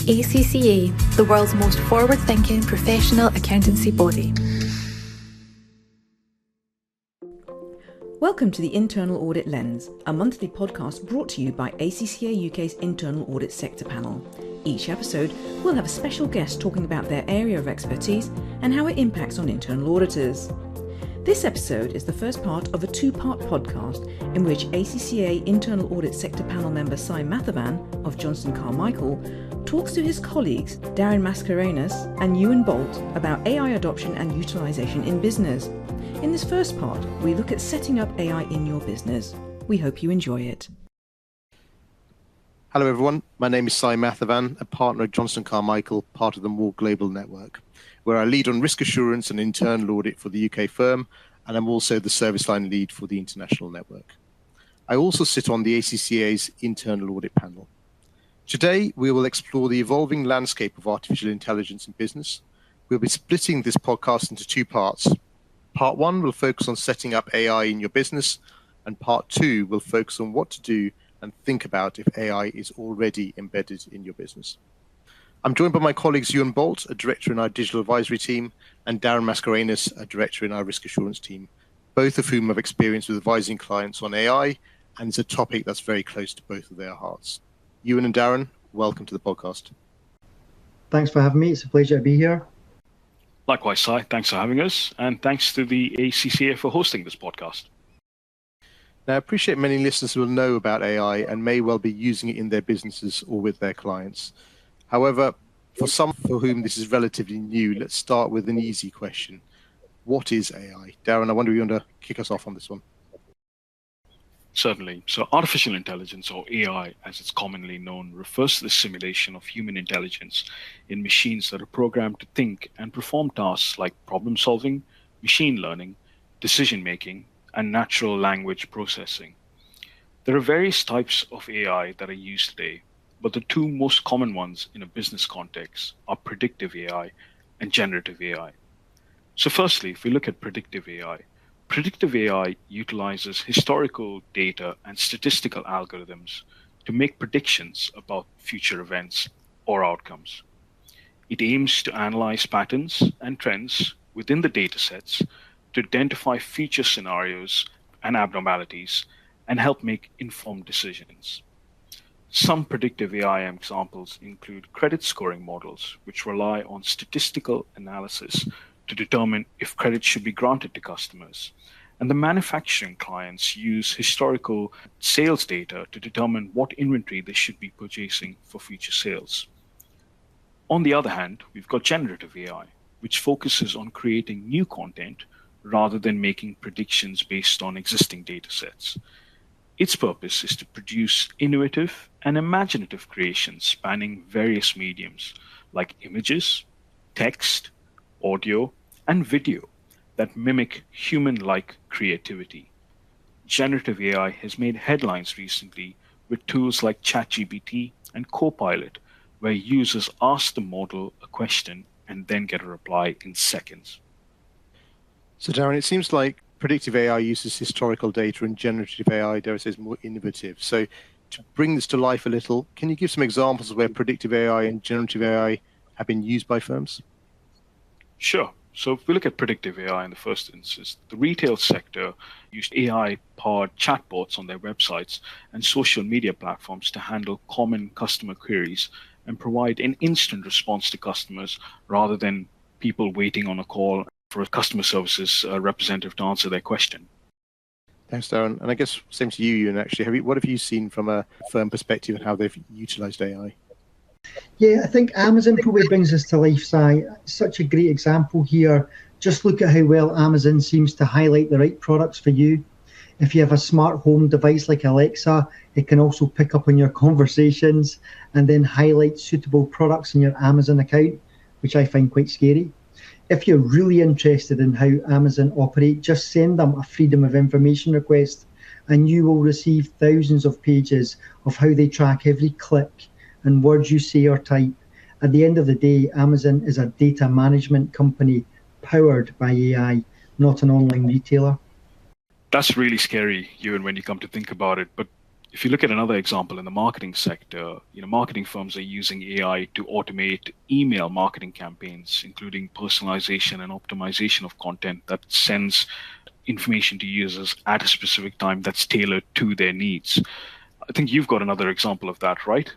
ACCA, the world's most forward-thinking professional accountancy body. Welcome to the Internal Audit Lens, a monthly podcast brought to you by ACCA UK's Internal Audit Sector Panel. Each episode, we'll have a special guest talking about their area of expertise and how it impacts on internal auditors. This episode is the first part of a two-part podcast in which ACCA Internal Audit Sector Panel member Mathavan of Johnson Carmichael talks to his colleagues Darren Mascarenhas and Ewan Bolt about AI adoption and utilisation in business. In this first part, we look at setting up AI in your business. We hope you enjoy it. Hello everyone, my name is Mathavan, a partner at Johnson Carmichael, part of the More Global Network, where I lead on risk assurance and internal audit for the UK firm, and I'm also the service line lead for the international network. I also sit on the ACCA's internal audit panel. Today, we will explore the evolving landscape of artificial intelligence in business. We'll be splitting this podcast into two parts. Part one will focus on setting up AI in your business, and part two will focus on what to do and think about if AI is already embedded in your business. I'm joined by my colleagues Ewan Bolt, a director in our digital advisory team, and Darren Mascarenhas, a director in our risk assurance team, both of whom have experience with advising clients on AI, and it's a topic that's very close to both of their hearts. Ewan and Darren, welcome to the podcast. Thanks for having me. It's a pleasure to be here. Likewise, Si. Thanks for having us, and thanks to the ACCA for hosting this podcast. Now, I appreciate many listeners will know about AI and may well be using it in their businesses or with their clients. However, for some for whom this is relatively new, let's start with an easy question. What is AI? Darren, I wonder if you want to kick us off on this one. Certainly. So artificial intelligence, or AI as it's commonly known, refers to the simulation of human intelligence in machines that are programmed to think and perform tasks like problem solving, machine learning, decision making, and natural language processing. There are various types of AI that are used today, but the two most common ones in a business context are predictive AI and generative AI. So firstly, if we look at predictive AI utilizes historical data and statistical algorithms to make predictions about future events or outcomes. It aims to analyze patterns and trends within the datasets to identify future scenarios and abnormalities and help make informed decisions. Some predictive AI examples include credit scoring models, which rely on statistical analysis to determine if credit should be granted to customers. And the manufacturing clients use historical sales data to determine what inventory they should be purchasing for future sales. On the other hand, we've got generative AI, which focuses on creating new content rather than making predictions based on existing data sets. Its purpose is to produce innovative and imaginative creations spanning various mediums like images, text, audio, and video that mimic human-like creativity. Generative AI has made headlines recently with tools like ChatGPT and Copilot, where users ask the model a question and then get a reply in seconds. So Darren, it seems like predictive AI uses historical data and generative AI, dare I say, is more innovative. So to bring this to life a little, can you give some examples of where predictive AI and generative AI have been used by firms? Sure. So if we look at predictive AI in the first instance, the retail sector used AI-powered chatbots on their websites and social media platforms to handle common customer queries and provide an instant response to customers rather than people waiting on a call for a customer services representative to answer their question. Thanks, Darren. And I guess same to you, Ewan, actually. What have you seen from a firm perspective and how they've utilized AI? Yeah, I think Amazon probably brings us to life, Si. Such a great example here. Just look at how well Amazon seems to highlight the right products for you. If you have a smart home device like Alexa, it can also pick up on your conversations and then highlight suitable products in your Amazon account, which I find quite scary. If you're really interested in how Amazon operate, just send them a freedom of information request and you will receive thousands of pages of how they track every click and words you say or type. At the end of the day, Amazon is a data management company powered by AI, not an online retailer. That's really scary, Ewan, when you come to think about it. But If you look at another example in the marketing sector, marketing firms are using AI to automate email marketing campaigns, including personalization and optimization of content that sends information to users at a specific time that's tailored to their needs. I think you've got another example of that, right?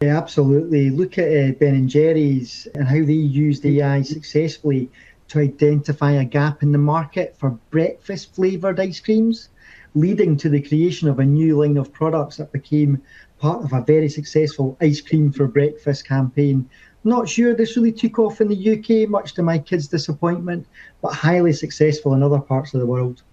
Yeah, absolutely. Look at Ben and Jerry's and how they used AI successfully to identify a gap in the market for breakfast flavoured ice creams, leading to the creation of a new line of products that became part of a very successful ice cream for breakfast campaign. Not sure this really took off in the UK, much to my kids' disappointment, but highly successful in other parts of the world.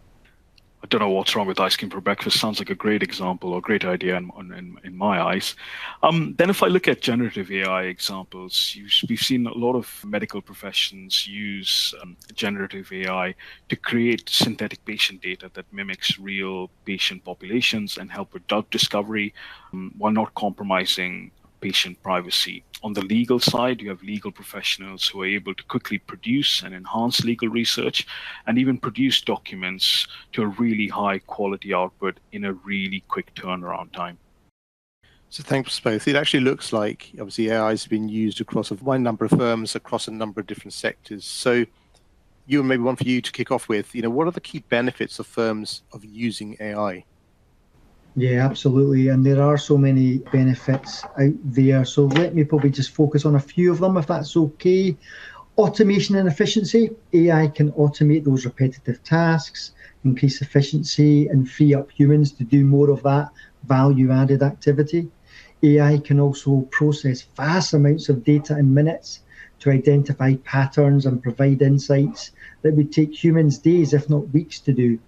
I don't know what's wrong with ice cream for breakfast. Sounds like a great example or great idea in my eyes. Then if I look at generative AI examples, we've seen a lot of medical professions use generative AI to create synthetic patient data that mimics real patient populations and help with drug discovery while not compromising patient privacy. On the legal side, you have legal professionals who are able to quickly produce and enhance legal research and even produce documents to a really high quality output in a really quick turnaround time. So thanks both. It actually looks like obviously AI has been used across a wide number of firms across a number of different sectors. So you, maybe one for you to kick off with, what are the key benefits of firms of using AI? Yeah, absolutely. And there are so many benefits out there. So let me probably just focus on a few of them, if that's okay. Automation and efficiency. AI can automate those repetitive tasks, increase efficiency, and free up humans to do more of that value-added activity. AI can also process vast amounts of data in minutes to identify patterns and provide insights that would take humans days, if not weeks, to do.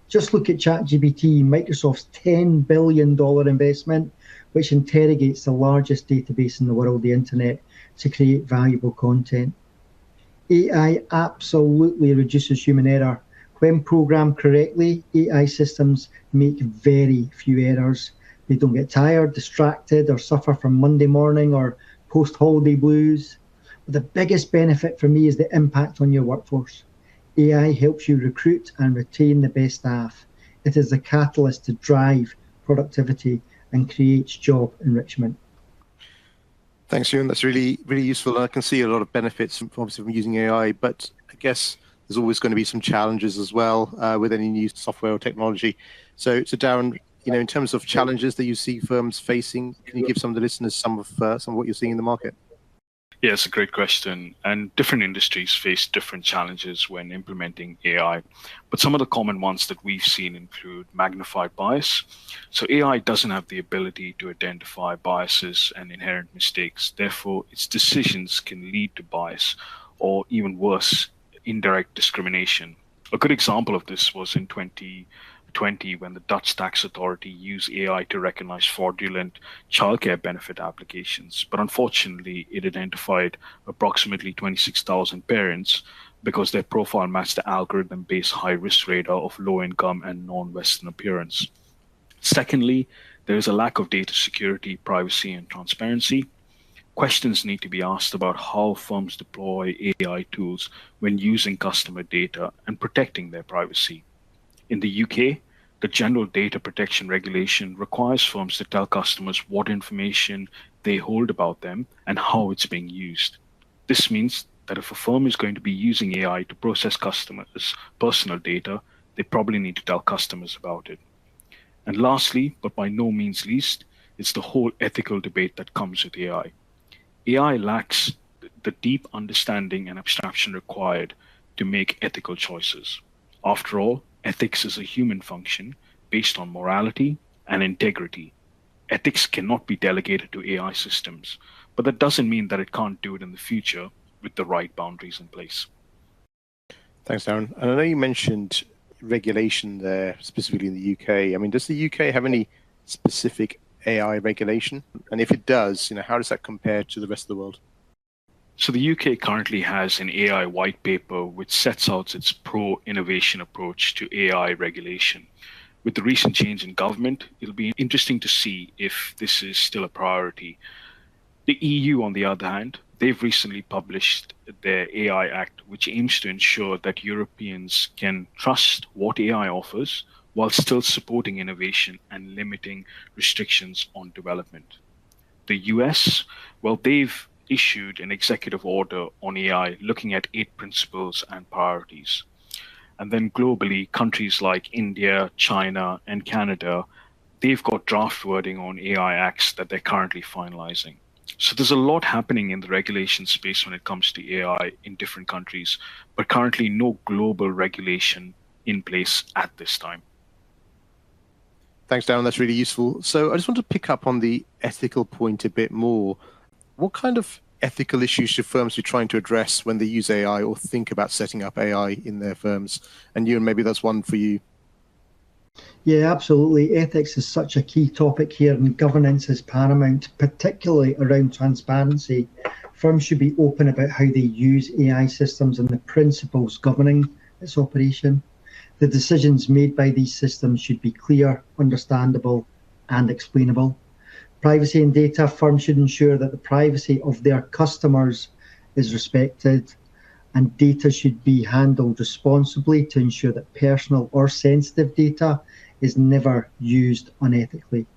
Just look at ChatGPT, Microsoft's $10 billion investment, which interrogates the largest database in the world, the internet, to create valuable content. AI absolutely reduces human error. When programmed correctly, AI systems make very few errors. They don't get tired, distracted, or suffer from Monday morning or post-holiday blues. But the biggest benefit for me is the impact on your workforce. AI helps you recruit and retain the best staff. It is the catalyst to drive productivity and creates job enrichment. Thanks, Ewan. That's really, really useful. I can see a lot of benefits, obviously, from using AI, but I guess there's always going to be some challenges as well with any new software or technology. So Darren, in terms of challenges that you see firms facing, can you give some of the listeners some of what you're seeing in the market? Yeah, it's a great question. And different industries face different challenges when implementing AI. But some of the common ones that we've seen include magnified bias. So AI doesn't have the ability to identify biases and inherent mistakes. Therefore, its decisions can lead to bias or even worse, indirect discrimination. A good example of this was in 2020 when the Dutch tax authority used AI to recognize fraudulent childcare benefit applications. But unfortunately, it identified approximately 26,000 parents because their profile matched the algorithm-based high-risk radar of low-income and non-Western appearance. Secondly, there is a lack of data security, privacy, and transparency. Questions need to be asked about how firms deploy AI tools when using customer data and protecting their privacy. In the UK, the General Data Protection Regulation requires firms to tell customers what information they hold about them and how it's being used. This means that if a firm is going to be using AI to process customers' personal data, they probably need to tell customers about it. And lastly, but by no means least, it's the whole ethical debate that comes with AI. AI lacks the deep understanding and abstraction required to make ethical choices. After all, ethics is a human function based on morality and integrity. Ethics cannot be delegated to AI systems, but that doesn't mean that it can't do it in the future with the right boundaries in place. Thanks, Darren. And I know you mentioned regulation there, specifically in the UK. I mean, does the UK have any specific AI regulation? And if it does, how does that compare to the rest of the world? So the UK currently has an AI white paper which sets out its pro-innovation approach to AI regulation. With the recent change in government, it'll be interesting to see if this is still a priority. The EU, on the other hand, they've recently published their AI Act, which aims to ensure that Europeans can trust what AI offers while still supporting innovation and limiting restrictions on development. The US, well, they've issued an executive order on AI looking at 8 principles and priorities. And then globally, countries like India, China, and Canada, they've got draft wording on AI acts that they're currently finalizing. So there's a lot happening in the regulation space when it comes to AI in different countries, but currently no global regulation in place at this time. Thanks, Darren. That's really useful. So I just want to pick up on the ethical point a bit more. What kind of ethical issues should firms be trying to address when they use AI or think about setting up AI in their firms? And Ewan, maybe that's one for you. Yeah, absolutely. Ethics is such a key topic here, and governance is paramount, particularly around transparency. Firms should be open about how they use AI systems and the principles governing its operation. The decisions made by these systems should be clear, understandable, and explainable. Privacy and data, firms should ensure that the privacy of their customers is respected, and data should be handled responsibly to ensure that personal or sensitive data is never used unethically.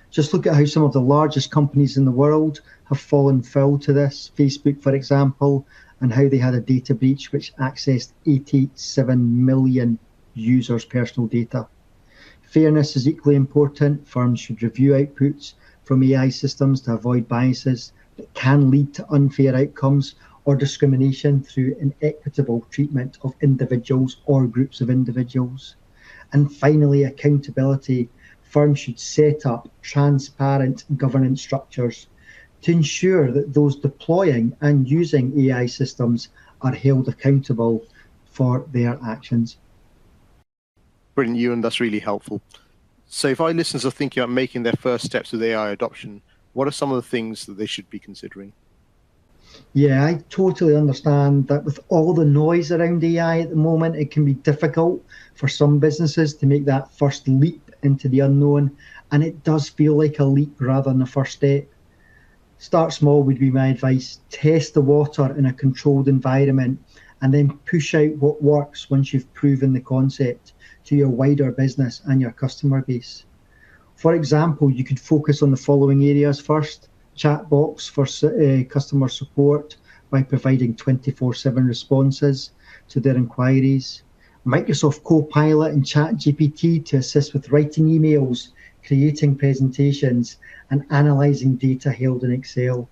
Just look at how some of the largest companies in the world have fallen foul to this. Facebook, for example, and how they had a data breach which accessed 87 million users' personal data. Fairness is equally important. Firms should review outputs from AI systems to avoid biases that can lead to unfair outcomes or discrimination through inequitable treatment of individuals or groups of individuals. And finally, accountability. Firms should set up transparent governance structures to ensure that those deploying and using AI systems are held accountable for their actions. Brilliant, Ewan. That's really helpful. So if our listeners are thinking about making their first steps with AI adoption, what are some of the things that they should be considering? Yeah, I totally understand that with all the noise around AI at the moment, it can be difficult for some businesses to make that first leap into the unknown. And it does feel like a leap rather than a first step. Start small would be my advice. Test the water in a controlled environment and then push out what works once you've proven the concept to your wider business and your customer base. For example, you could focus on the following areas first. Chat box for customer support by providing 24/7 responses to their inquiries. Microsoft Copilot and ChatGPT to assist with writing emails, creating presentations, and analysing data held in Excel.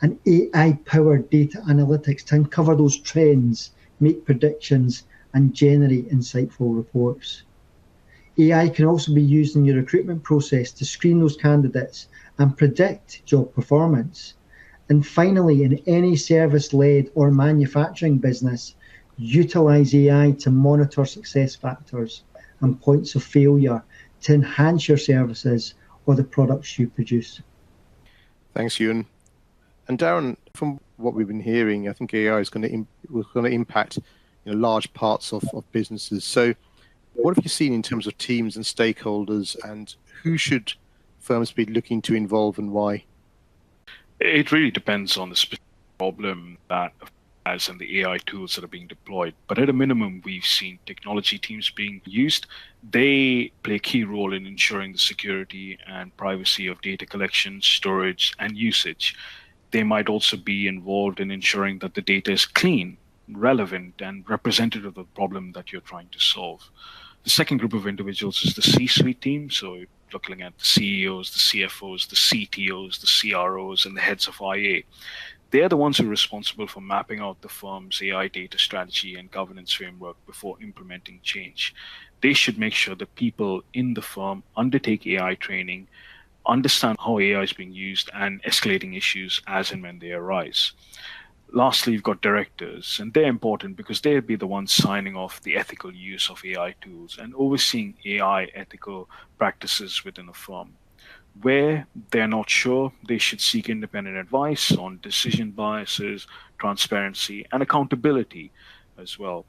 And AI-powered data analytics to uncover those trends, make predictions, and generate insightful reports. AI can also be used in your recruitment process to screen those candidates and predict job performance. And finally, in any service-led or manufacturing business, utilize AI to monitor success factors and points of failure to enhance your services or the products you produce. Thanks, Ewan. And Darren, from what we've been hearing, I think AI is going to impact large parts of businesses. So what have you seen in terms of teams and stakeholders, and who should firms be looking to involve and why? It really depends on the specific problem that has and the AI tools that are being deployed. But at a minimum, we've seen technology teams being used. They play a key role in ensuring the security and privacy of data collection, storage, and usage. They might also be involved in ensuring that the data is clean, relevant, and representative of the problem that you're trying to solve. The second group of individuals is the C-suite team. So looking at the CEOs, the CFOs, the CTOs, the CROs, and the heads of IA. They're the ones who are responsible for mapping out the firm's AI data strategy and governance framework before implementing change. They should make sure that people in the firm undertake AI training, understand how AI is being used, and escalating issues as and when they arise. Lastly, you've got directors, and they're important because they'll be the ones signing off the ethical use of AI tools and overseeing AI ethical practices within a firm. Where they're not sure, they should seek independent advice on decision biases, transparency, and accountability as well.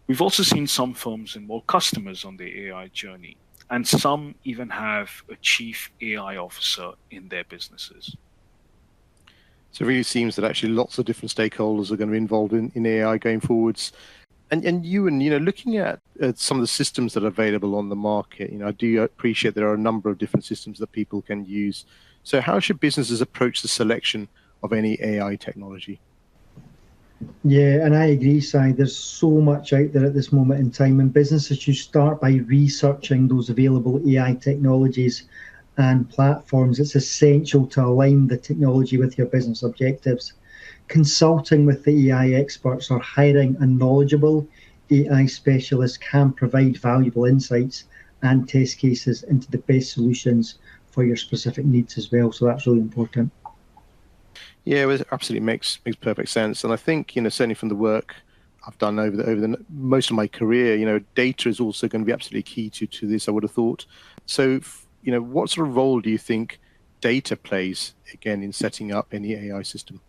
We've also seen some firms involve customers on their AI journey, and some even have a chief AI officer in their businesses. So it really seems that actually lots of different stakeholders are going to be involved in AI going forwards. And Ewan, looking at some of the systems that are available on the market, I do appreciate there are a number of different systems that people can use. So how should businesses approach the selection of any AI technology? Yeah, and I agree, Si. There's so much out there at this moment in time, and businesses should start by researching those available AI technologies and platforms. It's essential to align the technology with your business objectives. Consulting with the AI experts or hiring a knowledgeable AI specialist can provide valuable insights and test cases into the best solutions for your specific needs as well. So that's really important. Yeah, it absolutely makes perfect sense. And I think, certainly from the work I've done over the most of my career, data is also going to be absolutely key to this, I would have thought. So, what sort of role do you think data plays, again, in setting up any AI system?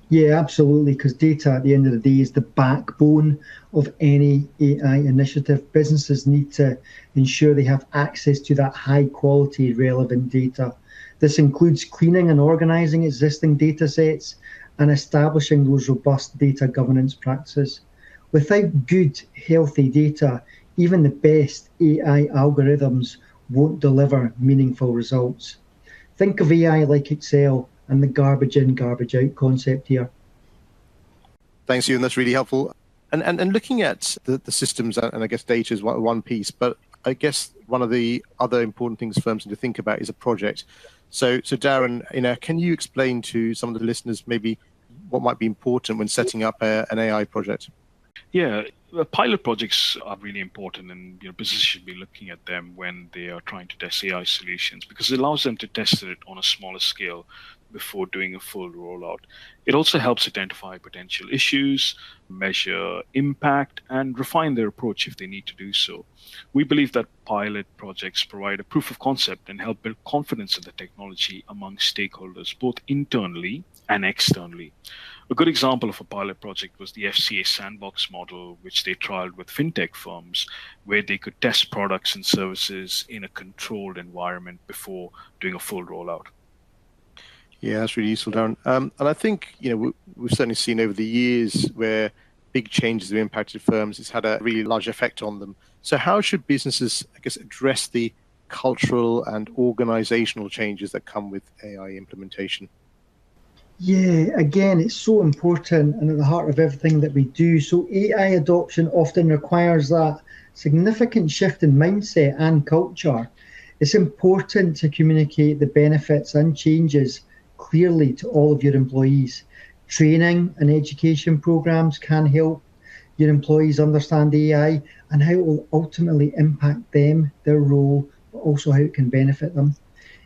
Yeah, absolutely, because data at the end of the day is the backbone of any AI initiative. Businesses need to ensure they have access to that high quality, relevant data. This includes cleaning and organizing existing data sets and establishing those robust data governance practices. Without good, healthy data, even the best AI algorithms won't deliver meaningful results. Think of AI like Excel and the garbage in, garbage out concept here. Thanks, Ewan. That's really helpful. And looking at the systems, and I guess data is one piece, but I guess one of the other important things firms need to think about is a project. So Darren, can you explain to some of the listeners maybe what might be important when setting up an AI project? Yeah, pilot projects are really important, and businesses should be looking at them when they are trying to test AI solutions, because it allows them to test it on a smaller scale before doing a full rollout. It also helps identify potential issues, measure impact, and refine their approach if they need to do so. We believe that pilot projects provide a proof of concept and help build confidence in the technology among stakeholders, both internally and externally. A good example of a pilot project was the FCA sandbox model, which they trialed with fintech firms, where they could test products and services in a controlled environment before doing a full rollout. Yeah, that's really useful, Darren. And I think, we've certainly seen over the years where big changes have impacted firms. It's had a really large effect on them. So how should businesses, I guess, address the cultural and organizational changes that come with AI implementation? Yeah, again, it's so important and at the heart of everything that we do. So AI adoption often requires that significant shift in mindset and culture. It's important to communicate the benefits and changes clearly to all of your employees. Training and education programs can help your employees understand AI and how it will ultimately impact them, their role, but also how it can benefit them.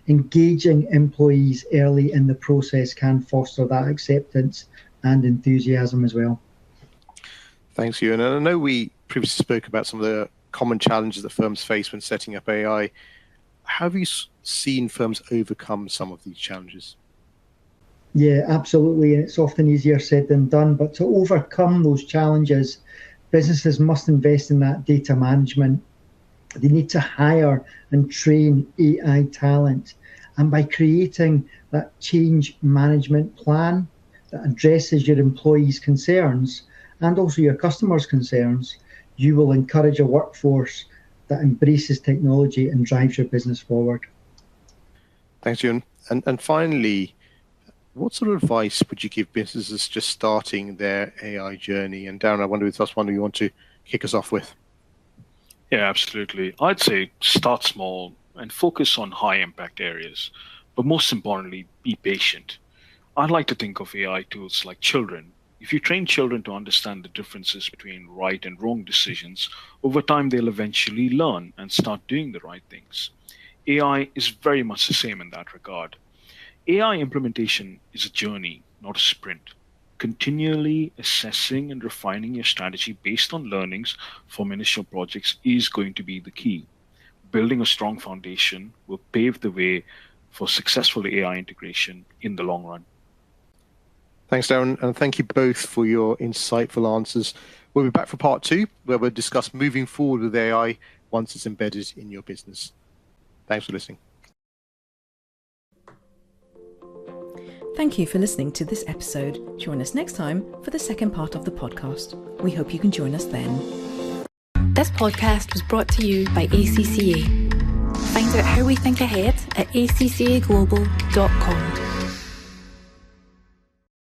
Engaging employees early in the process can foster that acceptance and enthusiasm as well. Thanks, Ewan. And I know we previously spoke about some of the common challenges that firms face when setting up AI. Have you seen firms overcome some of these challenges? Yeah, absolutely. And it's often easier said than done. But to overcome those challenges, businesses must invest in that data management. They need to hire and train AI talent. And by creating that change management plan that addresses your employees' concerns and also your customers' concerns, you will encourage a workforce that embraces technology and drives your business forward. Thanks, Ewan. And finally, what sort of advice would you give businesses just starting their AI journey? And Darren, I wonder if that's one you want to kick us off with. Yeah, absolutely. I'd say start small and focus on high impact areas, but most importantly, be patient. I'd like to think of AI tools like children. If you train children to understand the differences between right and wrong decisions, over time they'll eventually learn and start doing the right things. AI is very much the same in that regard. AI implementation is a journey, not a sprint. Continually assessing and refining your strategy based on learnings from initial projects is going to be the key. Building a strong foundation will pave the way for successful AI integration in the long run. Thanks, Darren, and thank you both for your insightful answers. We'll be back for part 2, where we'll discuss moving forward with AI once it's embedded in your business. Thanks for listening. Thank you for listening to this episode. Join us next time for the second part of the podcast. We hope you can join us then. This podcast was brought to you by ACCA. Find out how we think ahead at accglobal.com.